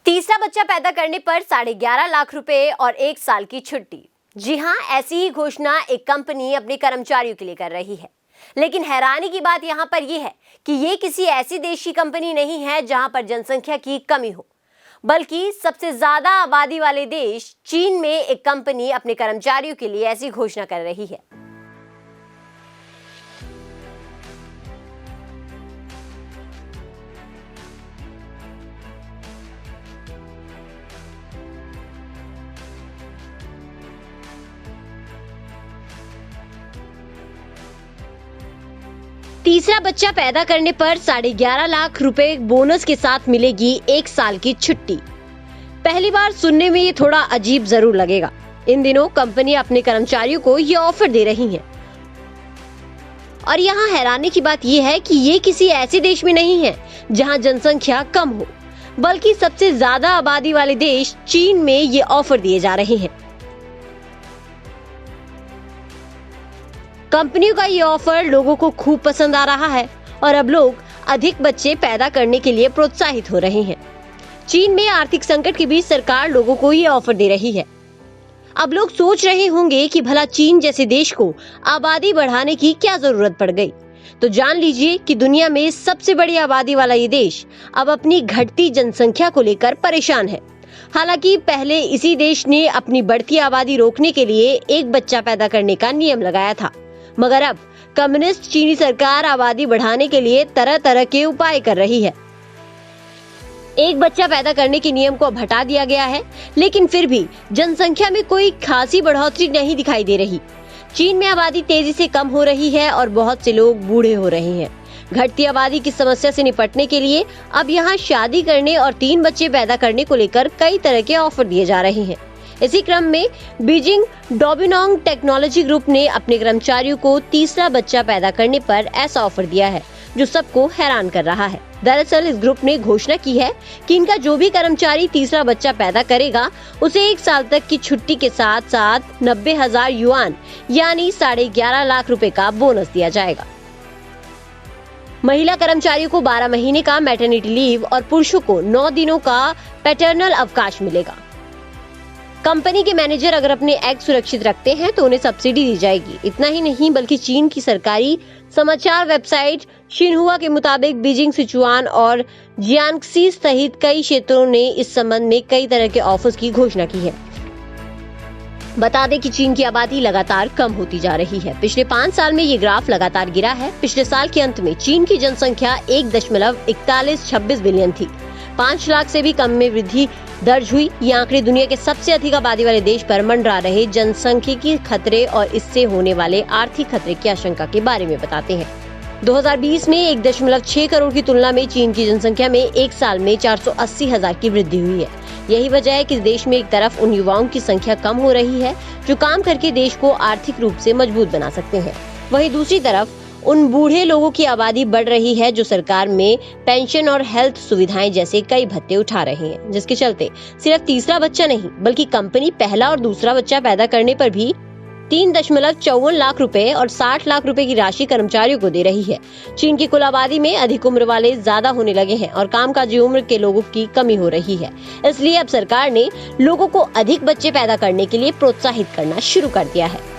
तीसरा बच्चा पैदा करने पर 11.5 लाख रुपए और 1 साल की छुट्टी। जी हां, ऐसी ही घोषणा एक कंपनी अपने कर्मचारियों के लिए कर रही है। लेकिन हैरानी की बात यहां पर यह है कि ये किसी ऐसी देश की कंपनी नहीं है जहां पर जनसंख्या की कमी हो, बल्कि सबसे ज्यादा आबादी वाले देश चीन में एक कंपनी अपने कर्मचारियों के लिए ऐसी घोषणा कर रही है। तीसरा बच्चा पैदा करने पर 11.5 लाख रुपए बोनस के साथ मिलेगी 1 साल की छुट्टी। पहली बार सुनने में ये थोड़ा अजीब जरूर लगेगा। इन दिनों कंपनी अपने कर्मचारियों को ये ऑफर दे रही है। और यहाँ हैरानी की बात यह है कि ये किसी ऐसे देश में नहीं है जहाँ जनसंख्या कम हो, बल्कि सबसे ज्यादा आबादी वाले देश चीन में ये ऑफर दिए जा रहे हैं। कंपनियों का ये ऑफर लोगों को खूब पसंद आ रहा है और अब लोग अधिक बच्चे पैदा करने के लिए प्रोत्साहित हो रहे हैं। चीन में आर्थिक संकट के बीच सरकार लोगों को ये ऑफर दे रही है। अब लोग सोच रहे होंगे कि भला चीन जैसे देश को आबादी बढ़ाने की क्या जरूरत पड़ गई। तो जान लीजिए कि दुनिया में सबसे बड़ी आबादी वाला ये देश अब अपनी घटती जनसंख्या को लेकर परेशान है। हालांकि पहले इसी देश ने अपनी बढ़ती आबादी रोकने के लिए एक बच्चा पैदा करने का नियम लगाया था, मगर अब कम्युनिस्ट चीनी सरकार आबादी बढ़ाने के लिए तरह तरह के उपाय कर रही है। एक बच्चा पैदा करने के नियम को अब हटा दिया गया है, लेकिन फिर भी जनसंख्या में कोई खासी बढ़ोतरी नहीं दिखाई दे रही। चीन में आबादी तेजी से कम हो रही है और बहुत से लोग बूढ़े हो रहे हैं। घटती आबादी की समस्या से निपटने के लिए अब यहाँ शादी करने और 3 बच्चे पैदा करने को लेकर कई तरह के ऑफर दिए जा रहे हैं। इसी क्रम में बीजिंग डोबिनोंग टेक्नोलॉजी ग्रुप ने अपने कर्मचारियों को तीसरा बच्चा पैदा करने पर ऐसा ऑफर दिया है जो सबको हैरान कर रहा है। दरअसल इस ग्रुप ने घोषणा की है कि इनका जो भी कर्मचारी तीसरा बच्चा पैदा करेगा उसे 1 साल तक की छुट्टी के साथ साथ 90,000 युआन यानी 11.5 लाख रुपए का बोनस दिया जाएगा। महिला कर्मचारियों को 12 महीने का मैटरनिटी लीव और पुरुषों को 9 दिनों का पैटर्नल अवकाश मिलेगा। कंपनी के मैनेजर अगर अपने एग सुरक्षित रखते हैं तो उन्हें सब्सिडी दी जाएगी। इतना ही नहीं बल्कि चीन की सरकारी समाचार वेबसाइट शिन्हुआ के मुताबिक बीजिंग, सिचुआन और जियांग्सी सहित कई क्षेत्रों ने इस संबंध में कई तरह के ऑफर्स की घोषणा की है। बता दें कि चीन की आबादी लगातार कम होती जा रही है। पिछले 5 साल में ये ग्राफ लगातार गिरा है। पिछले साल के अंत में चीन की जनसंख्या 1.4126 बिलियन थी। 5 लाख से भी कम में वृद्धि दर्ज हुई। ये आंकड़े दुनिया के सबसे अधिक आबादी वाले देश पर मंडरा रहे जनसांख्यिकी खतरे और इससे होने वाले आर्थिक खतरे की आशंका के बारे में बताते हैं। 2020 में 1.6 करोड़ की तुलना में चीन की जनसंख्या में 1 साल में 480,000 की वृद्धि हुई है। यही वजह है कि इस देश में एक तरफ उन युवाओं की संख्या कम हो रही है जो काम करके देश को आर्थिक रूप से मजबूत बना सकते हैं, वहीं दूसरी तरफ उन बूढ़े लोगों की आबादी बढ़ रही है जो सरकार में पेंशन और हेल्थ सुविधाएं जैसे कई भत्ते उठा रहे हैं, जिसके चलते सिर्फ तीसरा बच्चा नहीं बल्कि कंपनी पहला और दूसरा बच्चा पैदा करने पर भी 3.54 लाख रुपए और 60 लाख रुपए की राशि कर्मचारियों को दे रही है। चीन की कुल आबादी में अधिक उम्र वाले ज्यादा होने लगे हैं और कामकाजी उम्र के लोगों की कमी हो रही है। इसलिए अब सरकार ने लोगों को अधिक बच्चे पैदा करने के लिए प्रोत्साहित करना शुरू कर दिया है।